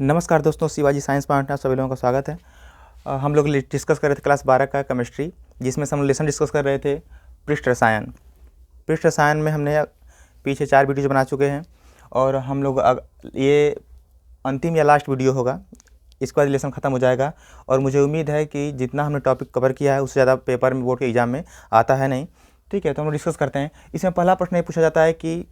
नमस्कार दोस्तों, Shivaji science point में आप सभी लोगों का स्वागत है। हम लोग डिस्कस कर रहे थे क्लास 12 का केमिस्ट्री, जिसमें से हम लेसन डिस्कस कर रहे थे पृष्ठ रसायन। पृष्ठ रसायन में हमने पीछे 4 वीडियो बना चुके हैं और हम लोग ये अंतिम या लास्ट वीडियो होगा। इसके बाद लेसन ख़त्म हो जाएगा और मुझे उम्मीद है कि जितना हमने टॉपिक कवर किया है उससे ज़्यादा पेपर में बोर्ड के एग्ज़ाम में आता है नहीं। ठीक है, तो हम लोग डिस्कस करते हैं। इसमें पहला प्रश्न ये पूछा जाता है कि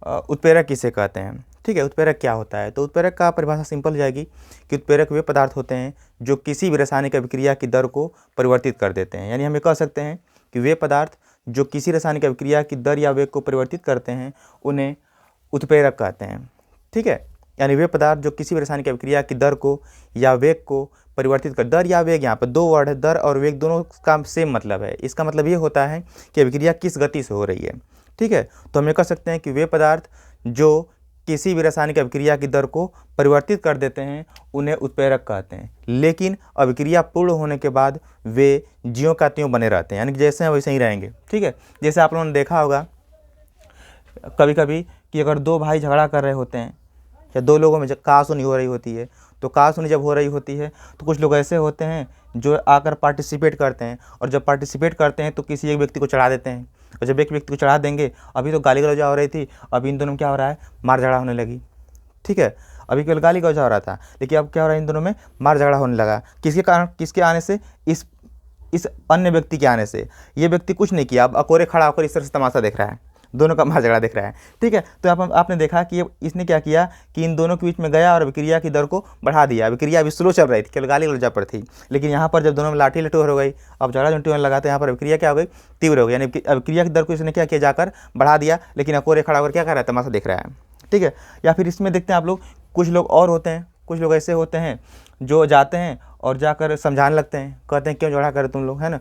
उत्प्रेरक किसे कहते हैं। ठीक है, उत्प्रेरक क्या होता है? तो उत्प्रेरक का परिभाषा सिंपल हो जाएगी कि उत्प्रेरक वे पदार्थ होते हैं जो किसी भी रासायनिक अभिक्रिया की दर को परिवर्तित कर देते हैं। यानी हम ये कह सकते हैं कि वे पदार्थ जो किसी रासायनिक अभिक्रिया की दर या वेग को परिवर्तित करते हैं उन्हें उत्प्रेरक कहते हैं। ठीक है, यानी वे पदार्थ जो किसी भी रासायनिक अभिक्रिया की दर को या वेग को परिवर्तित कर, दर या वेग, यहाँ पर 2 वर्ड है, दर और वेग दोनों का सेम मतलब है। इसका मतलब ये होता है कि अभिक्रिया किस गति से हो रही है। ठीक है, तो हम ये कह सकते हैं कि वे पदार्थ जो किसी भी रासायनिक अभिक्रिया की दर को परिवर्तित कर देते हैं उन्हें उत्प्रेरक कहते हैं। लेकिन अभिक्रिया पूर्ण होने के बाद वे ज्यों का त्यों बने रहते हैं, यानी जैसे हैं वैसे ही रहेंगे। ठीक है, जैसे आप लोगों ने देखा होगा कभी कभी कि अगर 2 भाई झगड़ा कर रहे होते हैं या 2 लोगों में जब कहासुनी हो रही होती है, तो कहासुनी जब हो रही होती है तो कुछ लोग ऐसे होते हैं जो आकर पार्टिसिपेट करते हैं, और जब पार्टिसिपेट करते हैं तो किसी एक व्यक्ति को चढ़ा देते हैं। और जब एक व्यक्ति को चढ़ा देंगे, अभी तो गाली गलौजा हो रही थी, अभी इन दोनों में क्या हो रहा है, मार झगड़ा होने लगी। ठीक है, अभी केवल गाली गलौजा हो रहा था, लेकिन अब क्या हो रहा है, इन दोनों में मार झगड़ा होने लगा। किसके कारण? किसके आने से? इस अन्य व्यक्ति के आने से। ये व्यक्ति कुछ नहीं किया, अब अकोरे खड़ा होकर इस तरह से तमाशा देख रहा है, दोनों का मार झगड़ा देख रहा है। ठीक है, तो आपने देखा कि इसने क्या किया कि इन दोनों के बीच में गया और अभिक्रिया की दर को बढ़ा दिया। अभिक्रिया अभी स्लो चल रही थी, केवल गाली गलौजा पर थी, लेकिन यहाँ पर जब दोनों में लाठी लटोर हो गई, अब झगड़ा झुंटी होने लगा, तो यहाँ पर अभिक्रिया क्या हो गई, तीव्र हो गई। यानी अभिक्रिया की दर को इसने क्या किया, जाकर बढ़ा दिया, लेकिन अकोरे खड़ा होकर क्या कर रहा है, तमाशा देख रहा है। ठीक है, या फिर इसमें देखते हैं आप लोग, कुछ लोग और होते हैं, कुछ लोग ऐसे होते हैं जो जाते हैं और जाकर समझाने लगते हैं, कहते हैं क्यों झगड़ा करे तुम लोग, है ना,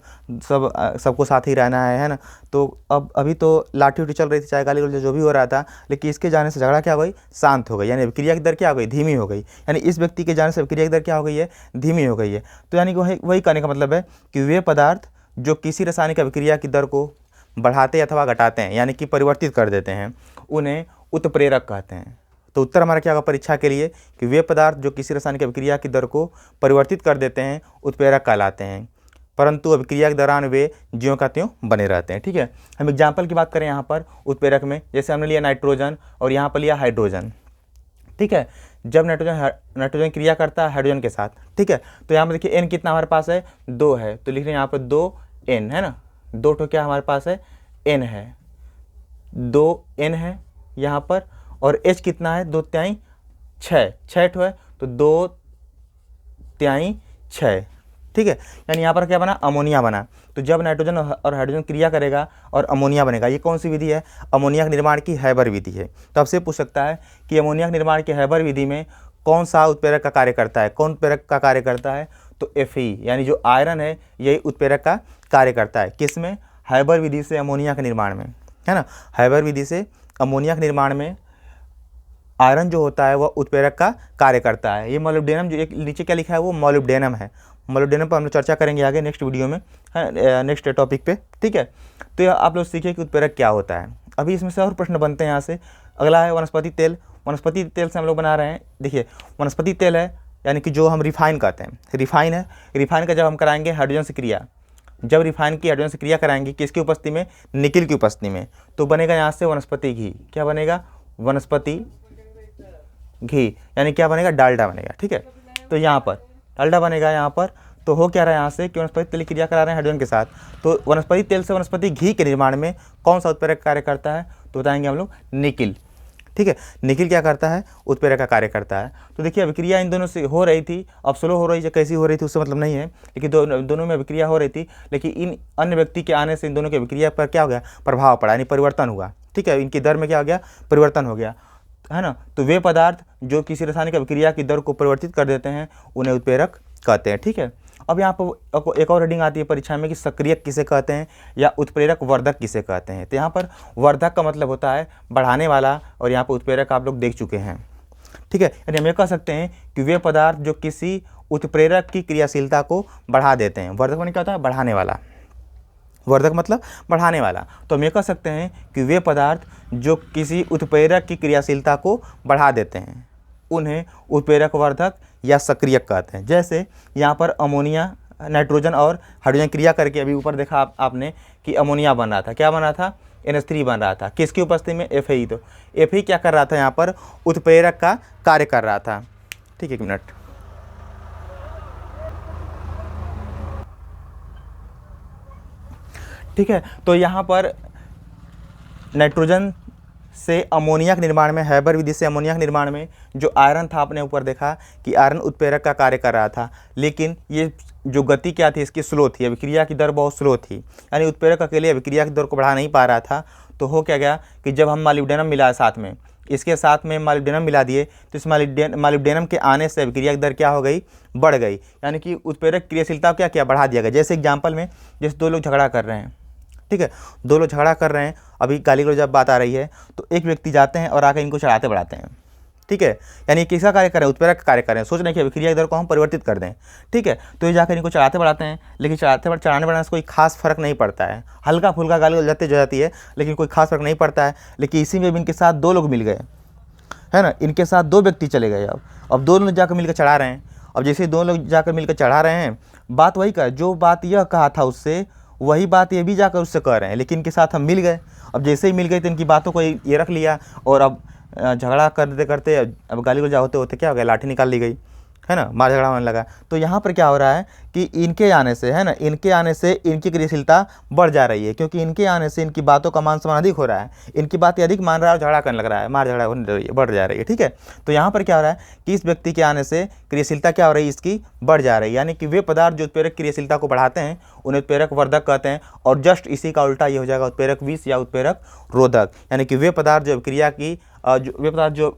सबको साथ ही रहना है ना। तो अब अभी तो लाठी उठी चल रही थी, चाहे गाली गलौज जो भी हो रहा था, लेकिन इसके जाने से झगड़ा क्या हो गई, शांत हो गई। यानी अभिक्रिया की दर क्या हो गई, धीमी हो गई। यानी इस व्यक्ति के जाने से अभिक्रिया की दर क्या हो गई है, धीमी हो गई है। तो यानी कि वही कहने का मतलब है कि वे पदार्थ जो किसी रासायनिक अभिक्रिया की दर को बढ़ाते अथवा घटाते हैं, यानी कि परिवर्तित कर देते हैं, उन्हें उत्प्रेरक कहते हैं। तो उत्तर हमारा क्या होगा परीक्षा के लिए कि वे पदार्थ जो किसी रासायनिक अभिक्रिया की दर को परिवर्तित कर देते हैं उत्प्रेरक कहलाते हैं, परंतु अभिक्रिया के दौरान वे ज्यों का त्यों बने रहते हैं। ठीक है, हम एग्जाम्पल की बात करें यहाँ पर उत्प्रेरक में, जैसे हमने लिया नाइट्रोजन और यहाँ पर लिया हाइड्रोजन। ठीक है, जब नाइट्रोजन क्रिया करता है हाइड्रोजन के साथ, ठीक है, तो यहाँ पर देखिए एन कितना हमारे पास है, 2 है, तो लिख रहे हैं यहाँ पर 2n, है ना, 2 ठो क्या हमारे पास है, n है, 2n है यहाँ पर, और H कितना है, 2 तिहाई 6 ठो है, तो 2 तिहाई 6। ठीक है, यानी यहाँ पर क्या बना, अमोनिया बना। तो जब नाइट्रोजन और हाइड्रोजन क्रिया करेगा और अमोनिया बनेगा, ये कौन सी विधि है, अमोनिया के निर्माण की हैबर विधि है। तो आपसे पूछ सकता है कि अमोनिया के निर्माण की हैबर विधि में कौन सा उत्प्रेरक का कार्य करता है, कौन उत्प्रेरक का कार्य करता है, तो Fe, यानी जो आयरन है यही उत्प्रेरक का कार्य करता है। किस में, हैबर विधि से अमोनिया के निर्माण में, है ना, हैबर विधि से अमोनिया के निर्माण में आयरन जो होता है वह उत्प्रेरक का कार्य करता है। ये मोलिब्डेनम, जो एक नीचे क्या लिखा है वो मोलिब्डेनम है। मोलिब्डेनम पर हम लोग चर्चा करेंगे आगे नेक्स्ट वीडियो में, नेक्स्ट टॉपिक पे। ठीक है, तो आप लोग सीखिए कि उत्प्रेरक क्या होता है। अभी इसमें से और प्रश्न बनते हैं यहाँ से। अगला है वनस्पति तेल। वनस्पति तेल से हम लोग बना रहे हैं, देखिए वनस्पति तेल है यानी कि जो हम रिफाइन कहते हैं, रिफाइन है। रिफाइन का जब हम कराएंगे हाइड्रोजन से क्रिया, जब रिफाइन की हाइड्रोजन से क्रिया कराएंगे किसकी उपस्थिति में, निकिल की उपस्थिति में, तो बनेगा यहाँ से वनस्पति घी। क्या बनेगा, वनस्पति घी, यानी क्या बनेगा, डालडा बनेगा। ठीक है, तो यहाँ पर डालडा बनेगा यहाँ पर। तो हो क्या रहा है यहाँ से कि वनस्पति तेल क्रिया करा रहे हैं हाइड्रोजन के साथ, तो वनस्पति तेल से वनस्पति घी के निर्माण में कौन सा उत्प्रेरक कार्य करता है, तो बताएंगे हम लोग निकिल। ठीक है, निकिल क्या करता है, उत्प्रेरक का कार्य करता है। तो देखिए अभिक्रिया इन दोनों से हो रही थी, अब स्लो हो रही है, कैसी हो रही थी उससे मतलब नहीं है, लेकिन दोनों में अभिक्रिया हो रही थी, लेकिन इन अन्य व्यक्ति के आने से इन दोनों की अभिक्रिया पर क्या हो गया, प्रभाव पड़ा, यानी परिवर्तन हुआ। ठीक है, इनकी दर में क्या हो गया, परिवर्तन हो गया, है ना। तो वे पदार्थ जो किसी रासायनिक अभिक्रिया की दर को परिवर्तित कर देते हैं उन्हें उत्प्रेरक कहते हैं। ठीक है, अब यहाँ पर एक और हेडिंग आती है परीक्षा में कि सक्रियक किसे कहते हैं या उत्प्रेरक वर्धक किसे कहते हैं। तो यहाँ पर वर्धक का मतलब होता है बढ़ाने वाला, और यहाँ पर उत्प्रेरक आप लोग देख चुके हैं। ठीक है, यानी हम ये कह सकते हैं कि वे पदार्थ जो किसी उत्प्रेरक की क्रियाशीलता को बढ़ा देते हैं। वर्धक माने क्या होता है, बढ़ाने वाला, वर्धक मतलब बढ़ाने वाला। तो हम ये कह सकते हैं कि वे पदार्थ जो किसी उत्प्रेरक की क्रियाशीलता को बढ़ा देते हैं, उन्हें उत्प्रेरक वर्धक या सक्रियक कहते हैं। जैसे यहाँ पर अमोनिया, नाइट्रोजन और हाइड्रोजन क्रिया करके अभी ऊपर देखा आपने कि अमोनिया बन रहा था, क्या बन रहा था, NH3 बन रहा था, किसकी उपस्थिति में, Fe। तो Fe क्या कर रहा था, यहाँ पर उत्प्रेरक का कार्य कर रहा था। ठीक है, 1 मिनट। ठीक है, तो यहाँ पर नाइट्रोजन से अमोनिया के निर्माण में, हैबर विधि से अमोनिया के निर्माण में जो आयरन था, आपने ऊपर देखा कि आयरन उत्प्रेरक का कार्य कर रहा था, लेकिन ये जो गति क्या थी इसकी, स्लो थी, अभिक्रिया की दर बहुत स्लो थी, यानी उत्प्रेरक अकेले अभिक्रिया की दर को बढ़ा नहीं पा रहा था। तो हो क्या गया कि जब हम मॉलिब्डेनम मिलाया साथ में, इसके साथ में मॉलिब्डेनम मिला दिए, तो इस मॉलिब्डेनम के आने से अभिक्रिया की दर क्या हो गई, बढ़ गई, यानी कि उत्प्रेरक क्रियाशीलता क्या क्या बढ़ा दिया गया। जैसे एग्जाम्पल में, जैसे 2 लोग झगड़ा कर रहे हैं, ठीक है, 2 लोग झगड़ा कर रहे हैं, अभी गाली गलौज जब बात आ रही है, तो एक व्यक्ति जाते हैं और आकर इनको चढ़ाते बढ़ाते हैं। ठीक है, यानी किसका कार्य कर रहे हैं, उत्प्रेरक का कार्य कर रहे हैं, सोच रहे हैं कि अभिक्रिया की दर को हम परिवर्तित कर दें। ठीक है, तो ये जाकर इनको चढ़ाते बढ़ाते हैं, लेकिन चढ़ाने बढ़ाने से कोई खास फर्क नहीं पड़ता है, हल्का फुल्का गाली गलौज हो जाती है, लेकिन कोई खास फर्क नहीं पड़ता है। लेकिन इसी में भी इनके साथ 2 लोग मिल गए, है ना, इनके साथ 2 व्यक्ति चले गए। अब 2 लोग जाकर मिलकर चढ़ा रहे हैं। अब जैसे 2 लोग जाकर मिलकर चढ़ा रहे हैं, बात वही कर, जो बात यह कहा था उससे, वही बात ये भी जाकर उससे कह रहे हैं, लेकिन इनके साथ हम मिल गए। अब जैसे ही मिल गए तो इनकी बातों को ये रख लिया, और अब झगड़ा करते करते, अब गाली गलौज होते होते क्या हो गया, लाठी निकाल ली गई, है ना, मार झगड़ा होने लगा। तो यहाँ पर क्या हो रहा है कि इनके आने से, है ना, इनके आने से इनकी क्रियाशीलता बढ़ जा रही है, क्योंकि इनके आने से इनकी बातों का मान सम्मान अधिक हो रहा है, इनकी बातें अधिक मान रहा है और झगड़ा करने लग रहा है, मार झगड़ा होने रही है, बढ़ जा रही है। ठीक है, तो यहाँ पर क्या हो रहा है कि इस व्यक्ति के आने से क्रियाशीलता क्या हो रही है, इसकी बढ़ जा रही है, यानी कि वे पदार्थ जो उत्प्रेरक क्रियाशीलता को बढ़ाते हैं उन्हें उत्प्रेरक वर्धक कहते हैं। और जस्ट इसी का उल्टा ये हो जाएगा उत्प्रेरक विष या उत्प्रेरक रोधक, यानी कि वे पदार्थ जो क्रिया की वे पदार्थ जो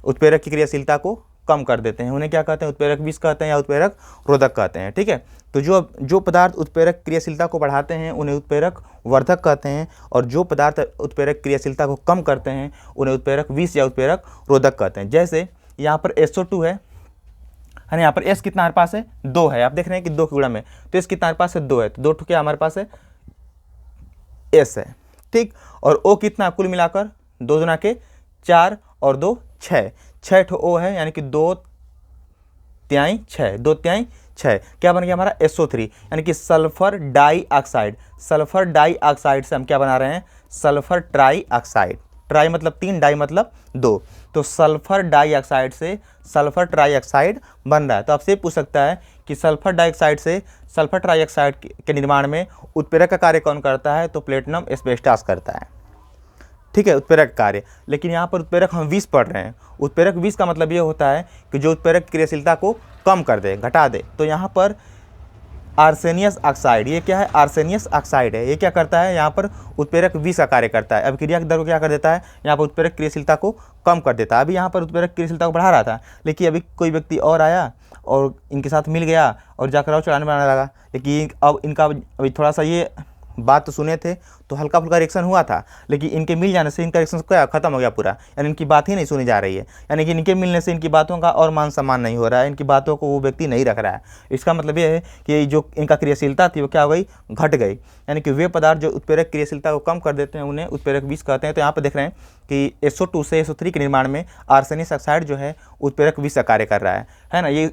उत्प्रेरक की क्रियाशीलता को कम कर देते हैं, उन्हें क्या कहते हैं, उत्प्रेरक विष कहते हैं या उत्प्रेरक रोधक कहते हैं। ठीक है, तो जो पदार्थ उत्प्रेरक क्रियाशीलता को बढ़ाते हैं उन्हें उत्प्रेरक वर्धक कहते हैं, और जो पदार्थ उत्प्रेरक क्रियाशीलता को कम करते हैं उन्हें उत्प्रेरक विष या उत्प्रेरक रोधक कहते हैं। जैसे यहाँ पर SO2 है ना, यहाँ पर S कितना हमारे पास है, 2 है, आप देख रहे हैं कि 2 के गुणा में, तो S कितना हमारे पास है, 2 है, तो 2 क्या हमारे पास है, S है। ठीक, और O कितना, कुल मिलाकर 2 गुना के 4 और 2 6, 6 ठो O है, यानी कि 2 तिहाई 6, 2 तिहाई 6, क्या बन गया हमारा SO3, यानी कि सल्फर डाइऑक्साइड। सल्फर डाइऑक्साइड से हम क्या बना रहे हैं, सल्फर ट्राइऑक्साइड। ट्राई मतलब 3, डाई मतलब 2, तो सल्फर डाइऑक्साइड से सल्फर ट्राइऑक्साइड बन रहा है। तो आपसे पूछ सकता है कि सल्फर डाइऑक्साइड से सल्फर ट्राइऑक्साइड के निर्माण में उत्प्रेरक का कार्य कौन करता है, तो प्लेटिनम एस्बेस्टस करता है। ठीक है, उत्प्रेरक कार्य। लेकिन यहाँ पर उत्प्रेरक हम विष पढ़ रहे हैं, उत्प्रेरक विष का मतलब ये होता है कि जो उत्प्रेरक क्रियाशीलता को कम कर दे, घटा दे। तो यहाँ पर आर्सेनियस ऑक्साइड, ये क्या है, आर्सेनियस ऑक्साइड है, ये क्या करता है, यहाँ पर उत्प्रेरक विष का कार्य करता है। अभिक्रिया की दर को क्या कर देता है, यहाँ पर उत्प्रेरक क्रियाशीलता को कम कर देता है। अभी यहाँ पर उत्प्रेरक क्रियाशीलता को बढ़ा रहा था, लेकिन अभी कोई व्यक्ति और आया और इनके साथ मिल गया और जाकर और चढ़ाने बनाने लगा। लेकिन अब इनका अभी थोड़ा सा ये बात तो सुने थे तो हल्का फुल्का रिएक्शन हुआ था, लेकिन इनके मिल जाने से इनका रिएक्शन क्या खत्म हो गया पूरा, यानी इनकी बात ही नहीं सुनी जा रही है, यानी कि इनके मिलने से इनकी बातों का और मान सम्मान नहीं हो रहा है, इनकी बातों को वो व्यक्ति नहीं रख रहा है। इसका मतलब ये है कि जो इनका क्रियाशीलता थी वो क्या हो गई, घट गई, यानी कि वे पदार्थ जो उत्प्रेरक क्रियाशीलता को कम कर देते हैं उन्हें उत्प्रेरक विष कहते हैं। तो यहाँ पर देख रहे हैं कि SO2 से SO3 के निर्माण में आर्सेनियस ऑक्साइड जो है उत्प्रेरक विष का कार्य कर रहा है ना, ये,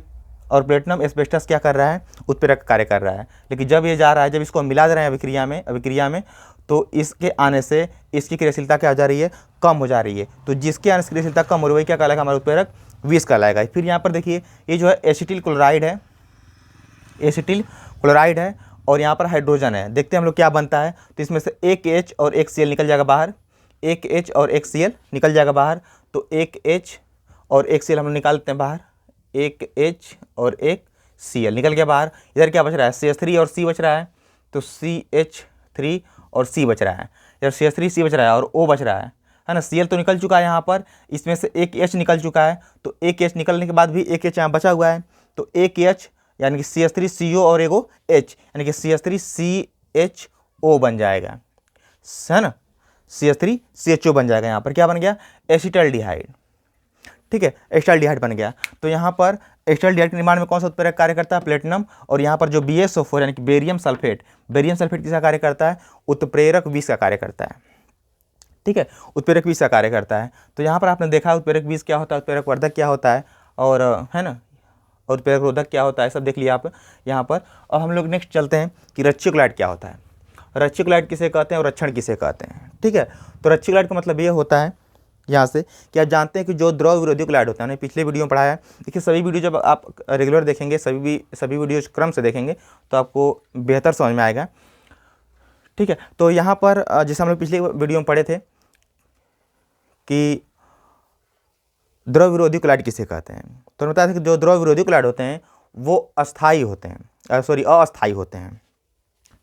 और प्लेटिनम एस्बेस्टस क्या कर रहा है, उत्प्रेरक कार्य कर रहा है। लेकिन जब ये जा रहा है, जब इसको मिला दे रहे हैं अभिक्रिया में, तो इसके आने से इसकी क्रियाशीलता क्या हो जा रही है, कम हो जा रही है। तो जिसके आने से क्रियाशीलता कम हो रही है क्या कहलाएगा, हमारा उत्प्रेरक विष कहलाएगा। फिर यहाँ पर देखिए, ये जो है एसिटिल क्लोराइड है, एसिटिल क्लोराइड है, और यहाँ पर हाइड्रोजन है। देखते हैं हम लोग क्या बनता है। तो इसमें से एक H और एक Cl निकल जाएगा बाहर, एक H और एक Cl निकल जाएगा बाहर। तो एक H और एक Cl हम लोग निकालते हैं बाहर, एक H और एक Cl निकल गया बाहर। इधर क्या बच रहा है, CH3 और C बच रहा है, तो CH3 और C बच रहा है, इधर CH3 C बच रहा है और O बच रहा है ना। Cl तो निकल चुका है यहाँ पर, इसमें से एक H निकल चुका है, तो एक H निकलने के बाद भी एक H यहाँ बचा हुआ है, तो एक H यानी कि CH3CO और एगो H, यानी कि CH3CHO बन जाएगा, है ना, CH3CHO बन जाएगा। यहाँ पर क्या बन गया, एसिटाल्डिहाइड। ठीक है, एसिटाल्डिहाइड बन गया। तो यहाँ पर एसिटाल्डिहाइड के निर्माण में कौन सा उत्प्रेरक कार्य करता है, प्लेटिनम। और यहाँ पर जो BSO4 यानी कि बेरियम सल्फेट किसका कार्य करता है, उत्प्रेरक विष का कार्य करता है। ठीक है। उत्प्रेरक बीज का कार्य करता है। तो यहाँ पर आपने देखा उत्प्रेरक बीज क्या होता है, उत्प्रेरक वर्धक क्या होता है, और है ना, और उत्प्रेरक रोधक क्या होता है, सब देख लिया आप यहाँ पर। और हम लोग नेक्स्ट चलते हैं कि रेटिकुलाइट क्या होता है। रेटिकुलाइट किसे कहते हैं और रक्षण किसे कहते हैं। ठीक है। तो रेटिकुलाइट का मतलब ये होता है यहाँ से कि आप जानते हैं कि जो द्रव विरोधी कोलाइड होता है, हमने पिछले वीडियो में पढ़ाया है। देखिए सभी वीडियो जब आप रेगुलर देखेंगे, सभी वीडियो क्रम से देखेंगे तो आपको बेहतर समझ में आएगा। ठीक है। तो यहाँ पर जैसे हम लोग पिछले वीडियो में पढ़े थे कि द्रव विरोधी कोलाइड किसे कहते हैं, तो बताया था कि जो द्रव विरोधी कोलाइड होते हैं वो अस्थायी होते हैं, अस्थायी होते हैं।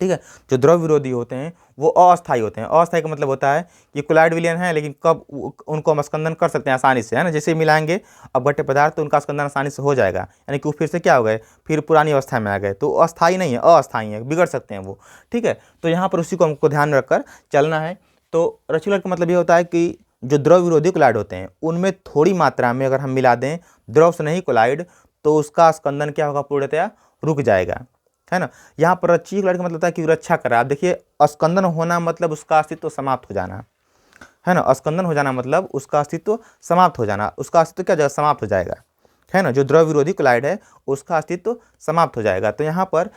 ठीक है। जो द्रव विरोधी होते हैं वो अस्थायी होते हैं। अस्थायी का मतलब होता है कि कोलाइड विलयन है, लेकिन कब उनको हम स्कंदन कर सकते हैं आसानी से, है ना। जैसे मिलाएंगे अपघट्य पदार्थ तो उनका स्कंदन आसानी से हो जाएगा, यानी कि वो फिर से क्या हो गए, फिर पुरानी अवस्था में आ गए। तो अस्थायी नहीं है, अस्थायी है, बिगड़ सकते हैं वो। ठीक है। तो यहाँ पर उसी को हमको ध्यान रखकर चलना है। तो रेटिकुलाइट का मतलब ये होता है कि जो द्रव विरोधी कोलाइड होते हैं उनमें थोड़ी मात्रा में अगर हम मिला दें द्रव से नहीं कोलाइड तो उसका स्कंदन क्या होगा, पूर्णतया रुक जाएगा, है ना। यहाँ पर रेटिकुलाइट का मतलब होता है कि रक्षा कर रहा है। आप देखिए स्कंदन होना मतलब उसका अस्तित्व समाप्त हो जाना, है ना। स्कंदन हो जाना मतलब उसका अस्तित्व समाप्त हो जाना, उसका अस्तित्व क्या जाएगा, समाप्त हो जाएगा, है ना। जो द्रव विरोधी कोलाइड है उसका अस्तित्व समाप्त हो जाएगा। तो यहाँ पर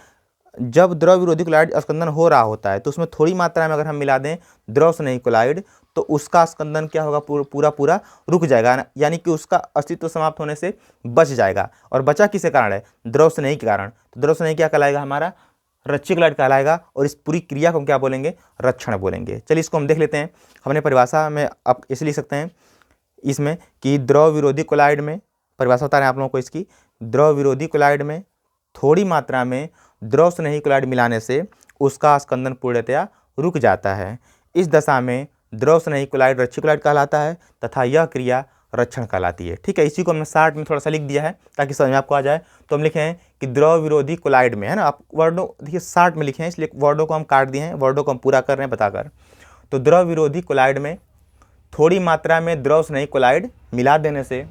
जब द्रव विरोधी कोलाइड स्कंदन हो रहा होता है तो उसमें थोड़ी मात्रा में अगर हम मिला दें द्रव से नहीं कोलाइड तो उसका स्कंदन क्या होगा, पूरा रुक जाएगा, यानी कि उसका अस्तित्व समाप्त होने से बच जाएगा। और बचा किसके कारण है, द्रव से नहीं के कारण। तो द्रव से नहीं क्या कहलाएगा, हमारा रेटिकुलाइट कहलाएगा। और इस पूरी क्रिया को हम क्या बोलेंगे, रक्षण बोलेंगे। चलिए इसको हम देख लेते हैं। हमने परिभाषा में आप इसलिए लिख सकते हैं इसमें कि द्रव विरोधी कोलाइड में, परिभाषा बता रहे हैं आप लोगों को इसकी, द्रव विरोधी कोलाइड में थोड़ी मात्रा में द्रव से नहीं कोलाइड मिलाने से उसका स्कंदन पूर्णतया रुक जाता है। इस दशा में द्रव से नहीं कोलाइड रेटिकुलाइट कहलाता है तथा यह क्रिया रक्षण कहलाती है। ठीक है। इसी को हमने शार्ट में थोड़ा सा लिख दिया है ताकि समझ में आपको आ जाए। तो हम लिखे हैं कि द्रव विरोधी कोलाइड में, है ना, आप वर्डों देखिए शार्ट में लिखे हैं इसलिए वर्डों को हम काट दिए हैं, वर्डों को हम पूरा कर रहे हैं बताकर। तो द्रव विरोधी कोलाइड में थोड़ी मात्रा में द्रव से नहीं कोलाइड मिला देने से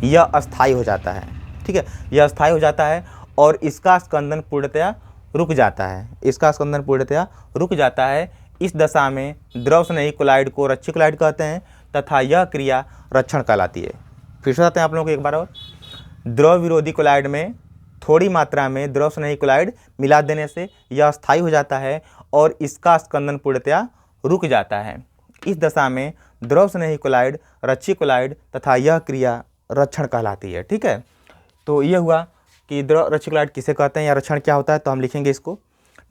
यह अस्थायी हो जाता है। ठीक है। यह अस्थायी हो जाता है और इसका स्कंदन पूर्णतया रुक जाता है, इसका स्कंदन पूर्णतया रुक जाता है। इस दशा में द्रव से नहीं कोलाइड को रेटिकुलाइट कहते हैं तथा यह क्रिया रक्षण कहलाती है। फिर से बताते हैं आप लोगों को एक बार और। द्रव विरोधी कोलाइड में थोड़ी मात्रा में द्रव से नहीं कोलाइड मिला देने से यह अस्थायी हो जाता है और इसका स्कंदन पूर्णतया रुक जाता है। इस दशा में द्रव से नहीं कोलाइड रेटिकुलाइट तथा यह क्रिया रक्षण कहलाती है। ठीक है। तो ये हुआ कि द्रव रेटिकुलाइट किसे कहते हैं या रक्षण क्या होता है, तो हम लिखेंगे इसको।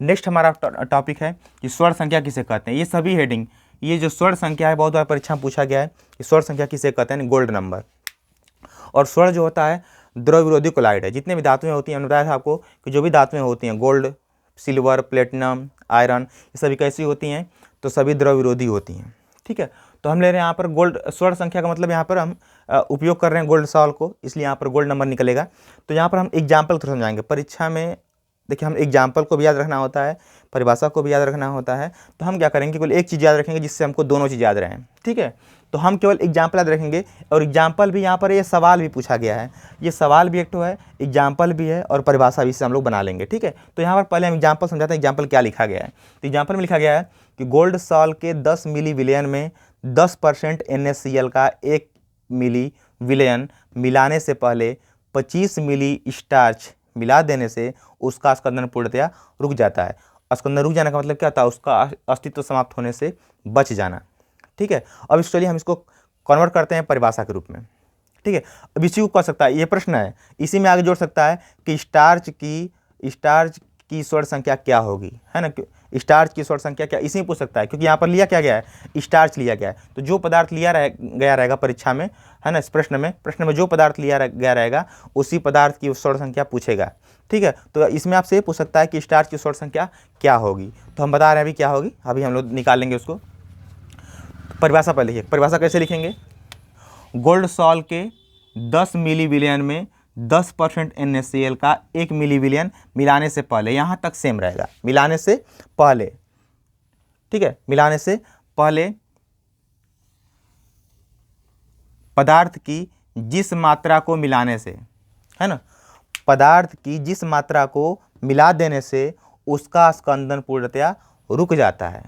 नेक्स्ट हमारा टॉपिक है कि स्वर्ण संख्या किसे कहते हैं। ये सभी हेडिंग, ये जो स्वर्ण संख्या है बहुत बार परीक्षा में पूछा गया है कि स्वर्ण संख्या किसे कहते हैं, गोल्ड नंबर। और स्वर्ण जो होता है द्रव विरोधी कोलाइड है। जितने भी धातुएं होती हैं, मैंने बताया था आपको कि जो भी धातुएं होती हैं, गोल्ड, सिल्वर, प्लेटिनम, आयरन, ये सभी कैसी होती हैं, तो सभी द्रव विरोधी होती हैं। ठीक है। तो हम ले रहे हैं यहाँ पर गोल्ड स्वर्ण संख्या का मतलब यहाँ पर हम उपयोग कर रहे हैं गोल्ड सॉल्व को, इसलिए यहाँ पर गोल्ड नंबर निकलेगा। तो यहाँ पर हम एग्जाम्पल थोड़ा समझाएंगे। परीक्षा में देखिए हम एग्जाम्पल को भी याद रखना होता है, परिभाषा को भी याद रखना होता है। तो हम क्या करेंगे, केवल एक चीज़ याद रखेंगे जिससे हमको दोनों चीज़ याद रहें। ठीक है। तो हम केवल एग्जाम्पल याद रखेंगे और एग्जाम्पल भी यहाँ पर ये सवाल भी पूछा गया है, ये सवाल भी एक तो है, एग्जाम्पल भी है और परिभाषा भी से हम लोग बना लेंगे। ठीक है। तो यहाँ पर पहले हम एग्जाम्पल समझाते हैं एग्जाम्पल क्या लिखा गया है। तो एग्जाम्पल में लिखा गया है कि गोल्ड सॉल्ट के 10 मिली विलयन में 10% NaCl का 1 मिली विलयन मिलाने से पहले 25 मिली स्टार्च मिला देने से उसका स्कंदन पूर्णतया रुक जाता है। स्कंदन रुक जाने का मतलब क्या होता है, उसका अस्तित्व समाप्त होने से बच जाना। ठीक है। अब चलिए हम इसको कन्वर्ट करते हैं परिभाषा के रूप में। ठीक है। अब इसी को कह सकता है, ये प्रश्न है, इसी में आगे जोड़ सकता है कि स्टार्च की स्वर्ण संख्या क्या होगी, है ना। स्टार्च की स्वर्ण संख्या क्या, इसी में पूछ सकता है, क्योंकि यहाँ पर लिया क्या गया है, स्टार्च लिया गया है। तो जो पदार्थ लिया गया रहेगा परीक्षा में, है ना, इस प्रश्न में जो पदार्थ लिया गया रहेगा उसी पदार्थ की स्वर्ण संख्या पूछेगा। ठीक है। तो इसमें आपसे ये पूछ सकता है कि स्टार्च की स्वर्ण संख्या क्या होगी। तो हम बता रहे हैं अभी क्या होगी, अभी हम लोग निकाल लेंगे उसको। परिभाषा पर लिखिए। परिभाषा कैसे लिखेंगे, गोल्ड सॉल्ट के 10 मिली विलयन में 10% NaCl का 1 मिली विलयन मिलाने से पहले, यहाँ तक सेम रहेगा, मिलाने से पहले। ठीक है। मिलाने से पहले पदार्थ की जिस मात्रा को मिलाने से, है ना, पदार्थ की जिस मात्रा को मिला देने से उसका स्कंदन पूर्णतया रुक जाता है।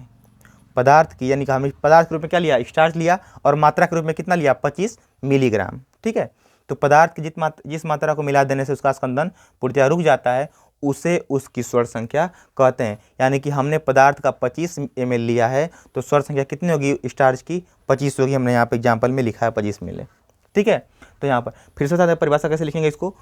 पदार्थ की, यानी कि हमने पदार्थ के रूप में क्या लिया, स्टार्च लिया, और मात्रा के रूप में कितना लिया, 25 मिलीग्राम। ठीक है, तो पदार्थ की जिस मात्रा को मिला देने से उसका स्कंदन पूर्णतः रुक जाता है, उसे उसकी स्वर्ण संख्या कहते हैं। यानी कि हमने पदार्थ का 25 ml लिया है, तो स्वर्ण संख्या कितनी होगी स्टार्च की, 25 होगी। हमने यहाँ पे एग्जाम्पल में लिखा है 25 मिले। ठीक है, तो यहाँ पर फिर से बता परिभाषा कैसे लिखेंगे इसको,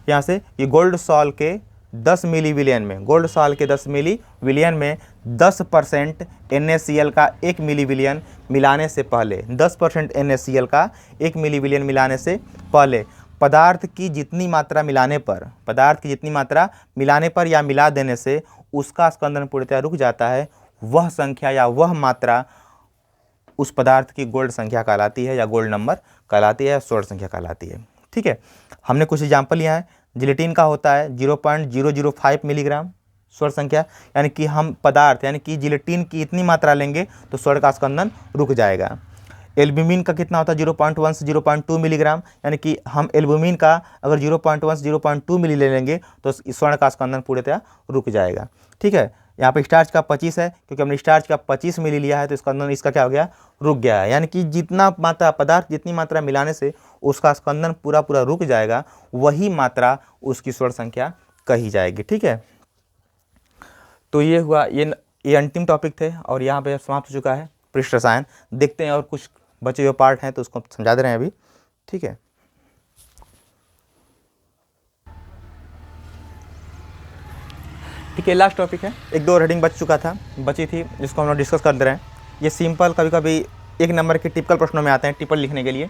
यहाँ से कि गोल्ड सॉल्ट के 10 मिली विलियन में, गोल्ड सॉल्ट के 10 मिली विलियन में 10% NaCl का 1 मिली विलियन मिलाने से पहले, 10% NaCl का 1 मिली विलियन मिलाने से पहले पदार्थ की जितनी मात्रा मिलाने पर, पदार्थ की जितनी मात्रा मिलाने पर या मिला देने से उसका स्कंदन पूर्णतः रुक जाता है, वह संख्या या वह मात्रा उस पदार्थ की गोल्ड संख्या कहलाती है, या गोल्ड नंबर कहलाती है, या स्वर्ण संख्या कहलाती है। ठीक है, हमने कुछ एग्जाम्पल लिया है। जिलेटिन का होता है 0.005 मिलीग्राम स्वर्ण संख्या, यानी कि हम पदार्थ यानी कि जिलेटिन की इतनी मात्रा लेंगे तो स्वर्ण का स्कंदन रुक जाएगा। एल्ब्यूमिन का कितना होता है 0.1 से 0.2 मिलीग्राम, यानी कि हम एल्ब्यूमिन का अगर 0.1 से 0.2 मिली ले लेंगे तो स्वर्ण का स्कंदन पूर्णतः रुक जाएगा। ठीक है, यहाँ पे स्टार्च का 25 है, क्योंकि हमने स्टार्च का 25 मिली लिया है, तो स्कंदन इसका क्या हो गया, रुक गया है। यानी कि जितना मात्रा पदार्थ जितनी मात्रा मिलाने से उसका स्कंदन पूरा रुक जाएगा, वही मात्रा उसकी स्वर्ण संख्या कही जाएगी। ठीक है, तो ये हुआ, ये अंतिम टॉपिक थे और यहाँ पे समाप्त हो चुका है पृष्ठ रसायन। देखते हैं और कुछ बचे हुए पार्ट हैं तो उसको समझा दे रहे हैं अभी। ठीक है, ठीक है, लास्ट टॉपिक है, 1-2 हेडिंग बची थी जिसको हम लोग डिस्कस कर दे रहे हैं। ये सिंपल कभी कभी 1 नंबर के टिपिकल प्रश्नों में आते हैं, टिप्पण लिखने के लिए।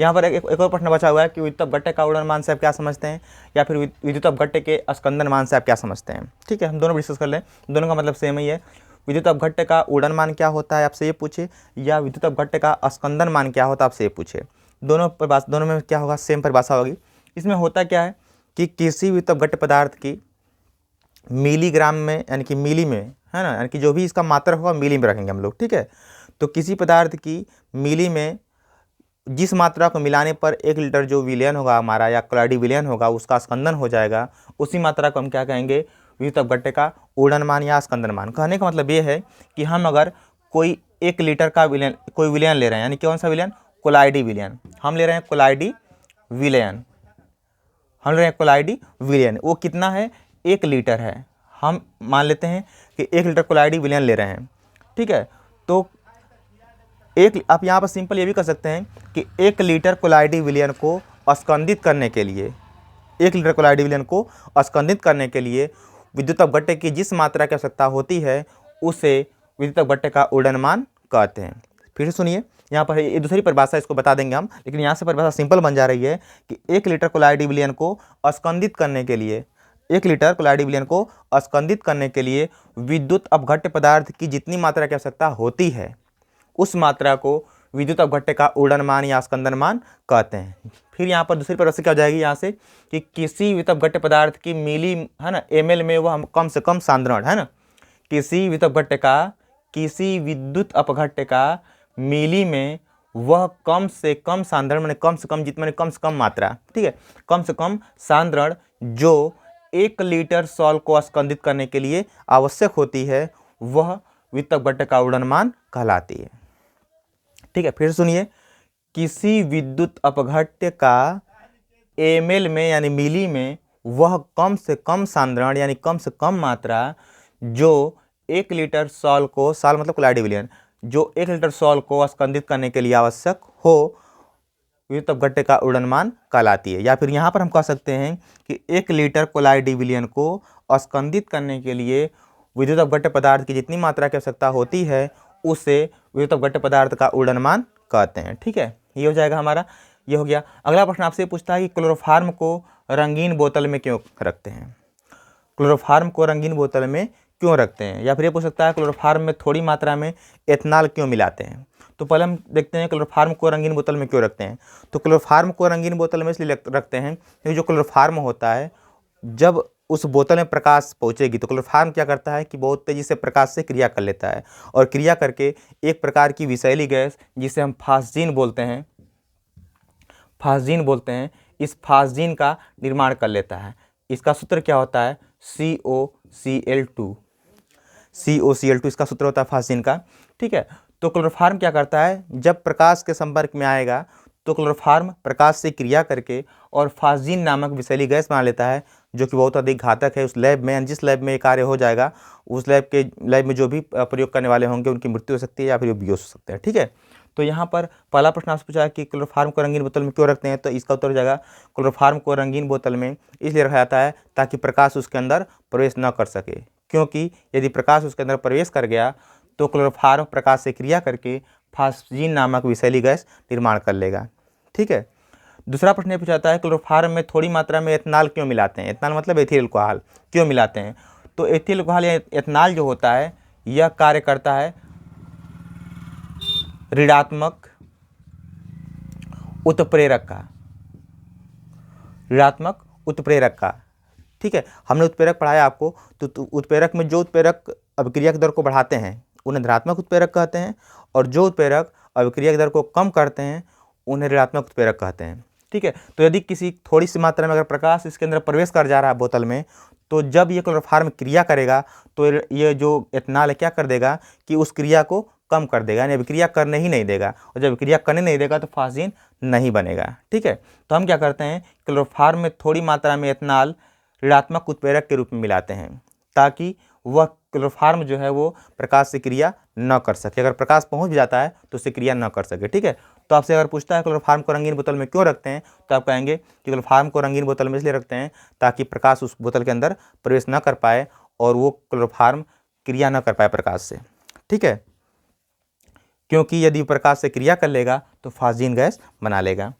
यहाँ पर एक और प्रश्न बचा हुआ है कि विद्युत अपघट्य का उड़न मान से आप क्या समझते हैं, या फिर विद्युत अपघट्य के स्कंदन मान से आप क्या समझते हैं। ठीक है, हम दोनों डिस्कस कर लें, दोनों का मतलब सेम ही है। विद्युत अपघट्य का उड़न मान क्या होता है आपसे ये पूछे, या विद्युत अपघट्य का स्कंदन मान क्या होता है आपसे ये पूछे, दोनों में क्या होगा, सेम परिभाषा होगी। इसमें होता क्या है कि किसी विद्युत अपघट्य पदार्थ की मिलीग्राम में, यानी कि मिली में, है ना, यानी कि जो भी इसका मात्रा होगा मिली में रखेंगे हम लोग। ठीक है, तो किसी पदार्थ की मिली में जिस मात्रा को मिलाने पर 1 लीटर जो विलयन होगा हमारा, या क्लोराइड विलयन होगा, उसका स्कंदन हो जाएगा, उसी मात्रा को हम क्या कहेंगे, विद्युत अपघट्य का उड़न मान या स्कंदन मान। कहने का मतलब ये है कि हम अगर कोई 1 लीटर का विलयन, कोई विलयन ले रहे हैं, यानी कौन सा विलयन, कोलाइडी विलयन, हम ले रहे हैं कोलाइडी विलयन, हम ले रहे हैं कोलाइडी विलयन, वो कितना है, 1 लीटर है। हम मान लेते हैं कि 1 लीटर कोलाइडी विलयन ले रहे हैं। ठीक है, तो आप यहाँ पर सिंपल ये भी कर सकते हैं कि 1 लीटर कोलाइडी विलयन को स्कंदित करने के लिए, 1 लीटर कोलाइडी विलयन को स्कंदित करने के लिए विद्युत अपघट्य की जिस मात्रा की आवश्यकता होती है उसे विद्युत अपघट्य का उड़न मान कहते हैं। फिर से सुनिए, यहाँ पर ये दूसरी परिभाषा, इसको बता देंगे हम, लेकिन यहाँ से परिभाषा सिंपल बन जा रही है कि 1 लीटर कोलाइडी विलयन को स्कंदित करने के लिए, 1 लीटर कोलाइडी विलयन को स्कंदित करने के लिए विद्युत अपघट्य पदार्थ की जितनी मात्रा की आवश्यकता होती है उस मात्रा को विद्युत अपघट्य का उड़न मान या स्कंदन मान कहते हैं। फिर यहाँ पर दूसरी परिभाषा क्या हो जाएगी यहाँ से कि किसी विद्युत अपघट्य पदार्थ की मिली, है ना, ml में वह कम से कम सांद्रण, है ना, किसी विद्युत अपघट्य का मिली में वह कम से कम सांद्रण, मैंने कम से कम मात्रा, ठीक है, कम से कम सांद्रण जो 1 लीटर सॉल को स्कंदित करने के लिए आवश्यक होती है, वह विद्युत अपघट्य का उड़न मान कहलाती है। ठीक है, फिर सुनिए, किसी विद्युत अपघट्य का ml में यानी मिली में वह कम से कम सांद्रण यानी कम से कम मात्रा जो 1 लीटर सॉल को, सॉल मतलब कोलाइडी विलयन, जो 1 लीटर सॉल को स्कंदित करने के लिए आवश्यक हो, विद्युत अपघट्य का उड़न मान कहलाती है। या फिर यहाँ पर हम कह सकते हैं कि 1 लीटर कोलाइडी विलयन को स्कंदित करने के लिए विद्युत अपघट्य पदार्थ की जितनी मात्रा की आवश्यकता होती है उसे विद्युत अपघट्य पदार्थ का उड़न मान कहते हैं। ठीक है, ये हो जाएगा हमारा, ये हो गया। अगला प्रश्न आपसे पूछता है कि क्लोरोफार्म को रंगीन बोतल में क्यों रखते हैं, क्लोरोफार्म को रंगीन बोतल में क्यों रखते हैं। या फिर ये पूछ सकता है क्लोरोफार्म में थोड़ी मात्रा में एथनॉल क्यों मिलाते हैं। तो पहले हम देखते हैं क्लोरोफार्म को रंगीन बोतल में क्यों रखते हैं। तो क्लोरोफार्म को रंगीन बोतल में इसलिए रखते हैं क्योंकि जो क्लोरोफार्म होता है, जब उस बोतल में प्रकाश पहुंचेगी तो क्लोरोफार्म क्या करता है कि बहुत तेजी से प्रकाश से क्रिया कर लेता है, और क्रिया करके एक प्रकार की विषैली गैस जिसे हम फास्जीन बोलते हैं, इस फास्जीन का निर्माण कर लेता है। इसका सूत्र क्या होता है, COCl2, इसका सूत्र होता है फास्जीन का। ठीक है। तो क्लोरोफॉर्म क्या करता है, जब प्रकाश के संपर्क में आएगा तो क्लोरोफॉर्म प्रकाश से क्रिया करके और फास्जीन नामक विषैली गैस बना लेता है, जो कि बहुत अधिक घातक है। उस लैब में, जिस लैब में ये कार्य हो जाएगा, उस लैब में जो भी प्रयोग करने वाले होंगे उनकी मृत्यु हो सकती है या फिर वो बेहोश हो सकते हैं। ठीक है। तो यहाँ पर पहला प्रश्न आपसे पूछा है कि क्लोरोफॉर्म को रंगीन बोतल में क्यों रखते हैं, तो इसका उत्तर हो जाएगा क्लोरोफॉर्म को रंगीन बोतल में इसलिए रखा जाता है ताकि प्रकाश उसके अंदर प्रवेश न कर सके, क्योंकि यदि प्रकाश उसके अंदर प्रवेश कर गया तो क्लोरोफॉर्म प्रकाश से क्रिया करके फास्जीन नामक विषैली गैस निर्माण कर लेगा। ठीक है। दूसरा प्रश्न पूछा जाता है क्लोरोफॉर्म में थोड़ी मात्रा में एथनॉल क्यों मिलाते हैं। एथनॉल मतलब एथिल अल्कोहल क्यों मिलाते हैं। तो एथिल अल्कोहल या एथनॉल जो होता है यह कार्य करता है ऋणात्मक उत्प्रेरक का, ऋणात्मक उत्प्रेरक का। ठीक है। हमने उत्प्रेरक पढ़ाया आपको, तो उत्प्रेरक में जो उत्प्रेरक अभिक्रिया की दर को बढ़ाते हैं उन्हें धनात्मक उत्प्रेरक कहते हैं, और जो उत्प्रेरक अभिक्रिया की दर को कम करते हैं उन्हें ऋणात्मक उत्प्रेरक कहते हैं। ठीक है। तो यदि किसी थोड़ी सी मात्रा में अगर प्रकाश इसके अंदर प्रवेश कर जा रहा है बोतल में, तो जब ये क्लोरोफॉर्म क्रिया करेगा तो ये जो एथनॉल है क्या कर देगा कि उस क्रिया को कम कर देगा, यानी अभिक्रिया करने ही नहीं देगा, और जब अभिक्रिया करने नहीं देगा तो फास्जीन नहीं बनेगा। ठीक है। तो हम क्या करते हैं, क्लोरोफॉर्म में थोड़ी मात्रा में एथनॉल ऋणात्मक उत्प्रेरक के रूप में मिलाते हैं ताकि वह क्लोरोफॉर्म जो है वो प्रकाश से क्रिया न कर सके। अगर प्रकाश पहुंच जाता है तो उससे क्रिया न कर सके। ठीक है। तो आपसे अगर पूछता है क्लोरोफॉर्म को रंगीन बोतल में क्यों रखते हैं, तो आप कहेंगे कि क्लोरोफॉर्म को रंगीन बोतल में इसलिए रखते हैं ताकि प्रकाश उस बोतल के अंदर प्रवेश न कर पाए और वो क्लोरोफॉर्म क्रिया न कर पाए प्रकाश से। ठीक है। क्योंकि यदि प्रकाश से क्रिया कर लेगा तो फास्जीन गैस बना लेगा।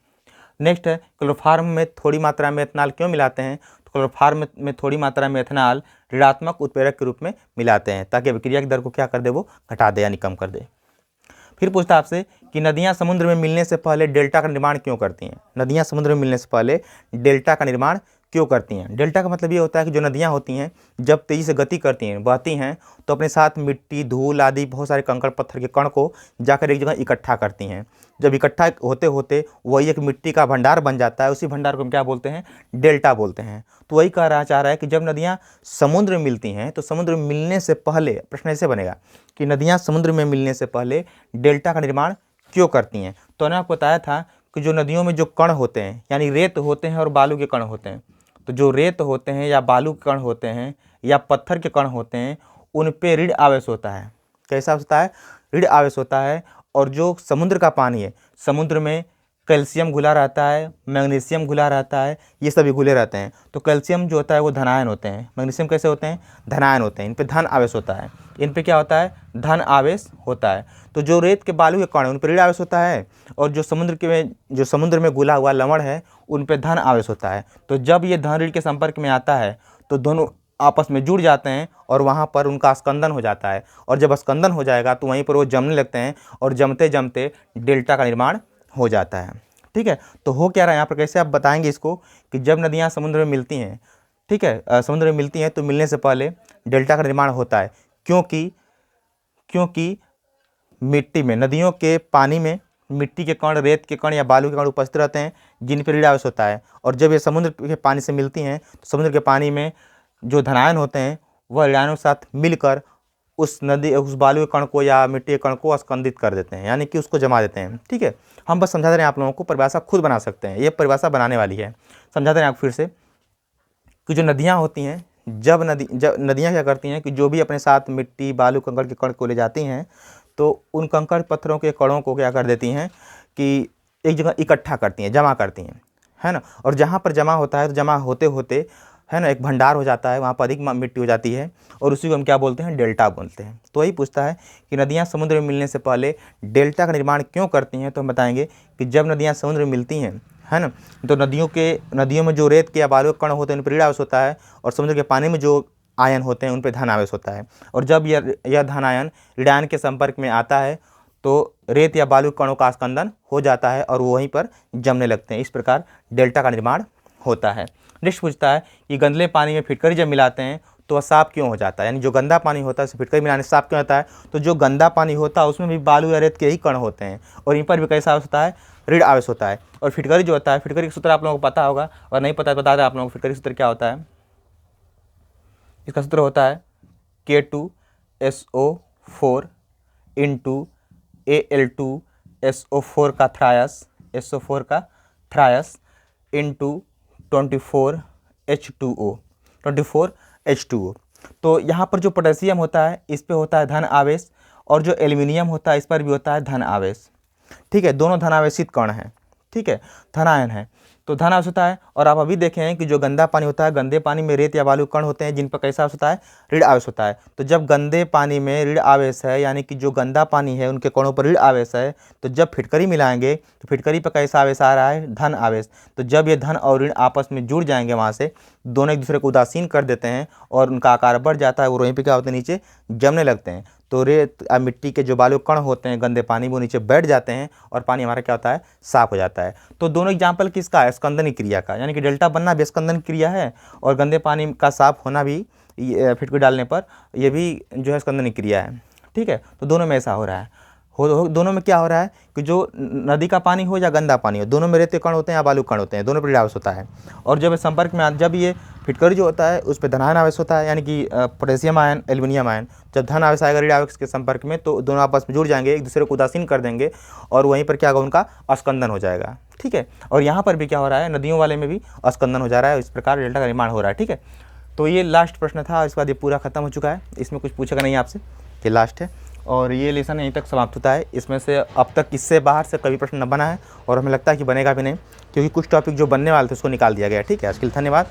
नेक्स्ट है क्लोरोफॉर्म में थोड़ी मात्रा में एथनॉल क्यों मिलाते हैं। तो क्लोरोफॉर्म में थोड़ी मात्रा में एथनॉल ऋणात्मक उत्प्रेरक के रूप में मिलाते हैं ताकि अभिक्रिया की दर को क्या कर दे, वो घटा दे यानी कम कर दे। फिर पूछता है आपसे कि नदियां समुद्र में मिलने से पहले डेल्टा का निर्माण क्यों करती हैं। नदियां समुद्र में मिलने से पहले डेल्टा का निर्माण क्यों करती हैं। डेल्टा का मतलब ये होता है कि जो नदियां होती हैं जब तेज़ी से गति करती हैं, बहती हैं, तो अपने साथ मिट्टी, धूल आदि बहुत सारे कंकड़ पत्थर के कण को जाकर एक जगह इकट्ठा करती हैं। जब इकट्ठा होते होते वही एक मिट्टी का भंडार बन जाता है, उसी भंडार को हम क्या बोलते हैं, डेल्टा बोलते हैं। तो वही चाह रहा है कि जब नदियाँ समुद्र में मिलती हैं तो समुद्र में मिलने से पहले, प्रश्न ऐसे बनेगा कि नदियाँ समुद्र में मिलने से पहले डेल्टा का निर्माण क्यों करती हैं। तो मैंने आपको बताया था कि जो नदियों में जो कण होते हैं, यानी रेत होते हैं और बालू के कण होते हैं, तो जो रेत होते हैं या बालू के कण होते हैं या पत्थर के कण होते हैं उन पे ऋण आवेश होता है। कैसा होता है, ऋण आवेश होता है। और जो समुद्र का पानी है, समुद्र में कैल्शियम घुला रहता है, मैग्नीशियम घुला रहता है, ये सभी घुले रहते हैं। तो कैल्शियम जो होता है वो धनायन होते हैं, मैग्नीशियम कैसे होते हैं, धनायन होते हैं। इन पे धन आवेश होता है, इन पे क्या होता है, धन आवेश होता है। तो जो रेत के बालू के कण है उन पर ऋण आवेश होता है, और जो समुद्र में घुला हुआ लवण है उन पे धन आवेश होता है। तो जब ये धन ऋण के संपर्क में आता है तो दोनों आपस में जुड़ जाते हैं और वहाँ पर उनका स्कंदन हो जाता है, और जब स्कंदन हो जाएगा तो वहीं पर वो जमने लगते हैं और जमते जमते डेल्टा का निर्माण हो जाता है। ठीक है। तो हो क्या रहा है यहाँ पर, कैसे आप बताएंगे इसको कि जब नदियाँ समुद्र में मिलती हैं, ठीक है, समुद्र में मिलती हैं तो मिलने से पहले डेल्टा का निर्माण होता है, क्योंकि मिट्टी में, नदियों के पानी में मिट्टी के कण, रेत के कण या बालू के कण उपस्थित रहते हैं जिन पर ऋण आवेश होता है। और जब ये समुद्र के पानी से मिलती हैं तो समुद्र के पानी में जो धनायन होते हैं वह ऋणायनों के साथ मिलकर उस बालू के कण को या मिट्टी के कण को स्कंदित कर देते हैं, यानी कि उसको जमा देते हैं। ठीक है। हम बस समझा दे रहे हैं आप लोगों को, परिभाषा खुद बना सकते हैं, ये परिभाषा बनाने वाली है। समझा दे रहे हैं आप फिर से कि जो नदियाँ होती हैं, जब नदियाँ क्या करती हैं कि जो भी अपने साथ मिट्टी, बालू, कंकड़ के कण को ले जाती हैं तो उन कंकड़ पत्थरों के कणों को क्या कर देती हैं कि एक जगह इकट्ठा करती हैं, जमा करती हैं, है ना। और जहाँ पर जमा होता है तो जमा होते होते, है ना, एक भंडार हो जाता है, वहाँ पर अधिक मिट्टी हो जाती है और उसी को हम क्या बोलते हैं, डेल्टा बोलते हैं। तो वही पूछता है कि नदियाँ समुद्र में मिलने से पहले डेल्टा का निर्माण क्यों करती हैं। तो हम बताएंगे कि जब नदियाँ समुद्र में मिलती हैं, है ना, तो नदियों में जो रेत के या बालू के कण होते हैं उन पर ऋण आवेश होता है, और समुद्र के पानी में जो आयन होते हैं उन पर धन आवेश होता है। और जब यह धन आयन ऋणायन के संपर्क में आता है तो रेत या बालू कणों का स्कंदन हो जाता है और वो वहीं पर जमने लगते हैं। इस प्रकार डेल्टा का निर्माण होता है। नेक्स्ट पूछता है कि गंदले पानी में फिटकरी जब मिलाते हैं तो वह साफ क्यों हो जाता है, यानी जो गंदा पानी होता है उसे फिटकरी मिलाने से साफ क्यों होता है। तो जो गंदा पानी होता है उसमें भी बालू या रेत के ही कण होते हैं और इन पर भी कैसा आवेश होता है, ऋण आवेश होता है। और फिटकरी जो होता है, फिटकरी का सूत्र आप लोगों को पता होगा, और नहीं पता बता दें आप लोगों को फिटकरी सूत्र क्या होता है। इसका सूत्र होता है K2SO4 इंटू Al2SO4 का थ्रायस, SO4 का थ्रायस इंटू 24H2O। तो यहाँ पर जो पोटेशियम होता है इस पे होता है धन आवेश, और जो एल्यूमिनियम होता है इस पर भी होता है धन आवेश। ठीक है, दोनों धन आवेशित कण हैं। ठीक है, धन आयन है, तो धन आवेश होता है। और आप अभी देखें हैं कि जो गंदा पानी होता है, गंदे पानी में रेत या बालू कण होते हैं जिन पर कैसा आवेश होता है, ऋण आवेश होता है। तो जब गंदे पानी में ऋण आवेश है, यानी कि जो गंदा पानी है उनके कणों पर ऋण आवेश है, तो जब फिटकरी मिलाएंगे तो फिटकरी पर कैसा आवेश आ रहा है, धन आवेश। तो जब ये धन और ऋण आपस में जुड़ जाएंगे, वहाँ से दोनों एक दूसरे को उदासीन कर देते हैं और उनका आकार बढ़ जाता है, वो वहीं पर क्या होते हैं, नीचे जमने लगते हैं। तो रेत मिट्टी के जो बालू कण होते हैं गंदे पानी, वो नीचे बैठ जाते हैं और पानी हमारा क्या होता है, साफ हो जाता है। तो दोनों एग्जाम्पल किसका है, स्कंदनी क्रिया का, यानी कि डेल्टा बनना भी स्कंदन क्रिया है और गंदे पानी का साफ होना भी फिटकरी डालने पर ये भी जो है स्कंदनी क्रिया है। ठीक है, तो दोनों में ऐसा हो रहा है। दोनों में क्या हो रहा है कि जो नदी का पानी हो या गंदा पानी हो, दोनों में रेत के कण होते हैं या बालू कण होते हैं, दोनों पर ऋण आवेश होता है। और जब संपर्क में जब ये फिटकरी जो होता है उस पर धनायन आवेश होता है, यानी कि पोटेशियम आयन, एल्यूमिनियम आयन। जब धन आवेश आएगा ऋण आवेश के संपर्क में, तो दोनों आपस में जुड़ जाएंगे, एक दूसरे को उदासीन कर देंगे और वहीं पर क्या होगा, उनका अस्कंदन हो जाएगा। ठीक है, और यहाँ पर भी क्या हो रहा है, नदियों वाले में भी अस्कंदन हो जा रहा है, इस प्रकार डेल्टा का निर्माण हो रहा है। ठीक है, तो ये लास्ट प्रश्न था, इसके बाद ये पूरा खत्म हो चुका है, इसमें कुछ पूछेगा नहीं आपसे, ये लास्ट है और ये लेसन यहीं तक समाप्त होता है। इसमें से अब तक इससे बाहर से कभी प्रश्न न बना है और हमें लगता है कि बनेगा भी नहीं, क्योंकि कुछ टॉपिक जो बनने वाले थे उसको निकाल दिया गया। ठीक है, आज के लिए धन्यवाद।